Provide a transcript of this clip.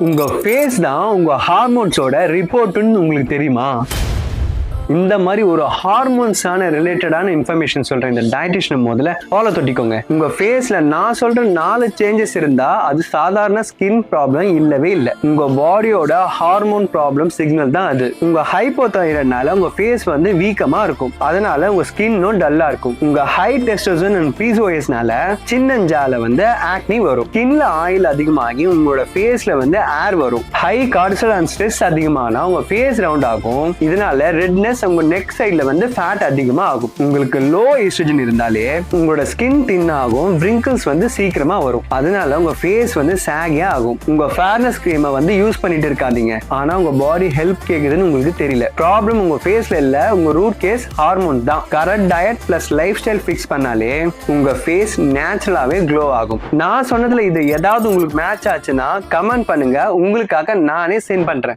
உங்க ஃபேஸ் தான் உங்க ஹார்மோன்ஸோட ரிப்போர்ட்னு உங்களுக்கு தெரியுமா? இந்த மாதிரி ஒரு ஹார்மோன்ஸான ரிலேட்டடான இன்ஃபர்மேஷன் சொல்றேன். இந்த டயட்டிஷியன் முதல்ல ஃபாலோ தொட்டிக்கோங்க. உங்க ஃபேஸ்ல நான் சொல்ற 4 சேஞ்சஸ் இருந்தா அது சாதாரண ஸ்கின் ப்ராப்ளம் இல்லவே இல்லை. உங்க பாடியோட ஹார்மோன் ப்ராப்ளம் சிக்னல் தான் அது. உங்க ஹைப்போதைராய்டுனால உங்க ஃபேஸ் வந்து வீக்கமா இருக்கும். அதனால உங்க ஸ்கின்னும் டல்லா இருக்கும். உங்க ஹை டெஸ்டோஸ்டெரான் அண்ட் பிசிஓஎஸ்னால சின்னஞ்சால வந்து ஆக்னி வரும். ஸ்கின்ல ஆயில் அதிகமாகி உங்களோட ஃபேஸ்ல வந்து ஏர் வரும். ஹை கார்டிசால் அண்ட் ஸ்ட்ரெஸ் அதிகமானா உங்க ஃபேஸ் ரவுண்ட் ஆகும். இதனால ரெட்னஸ் உங்க நெக் சைடுல வந்து ஃபேட் அதிகமா ஆகும். உங்களுக்கு லோ ஈஸ்ட்ரோஜன் இருந்தாலே உங்களோட ஸ்கின் தின் ஆகும். wrinkles வந்து சீக்கிரமா வரும். அதனால உங்க ஃபேஸ் வந்து சாகியா ஆகும். உங்க ஃபேர்னஸ் கிரீமை வந்து யூஸ் பண்ணிட்டு இருக்காதீங்க. ஆனா உங்க பாடி ஹெல்ப் கேக்குதுன்னு உங்களுக்கு தெரியல. ப்ராப்ளம் உங்க ஃபேஸ்ல இல்ல, உங்க ரூட் கேஸ் ஹார்மோன் தான். Correct diet plus life style fix பண்ணாலே உங்க ஃபேஸ் நேச்சுரலாவே க்ளோ ஆகும். நான் சொன்னதுல இது ஏதாவது உங்களுக்கு மேட்ச் ஆச்சுன்னா கமெண்ட் பண்ணுங்க. உங்களுக்காக நானே சென்ட் பண்றேன்.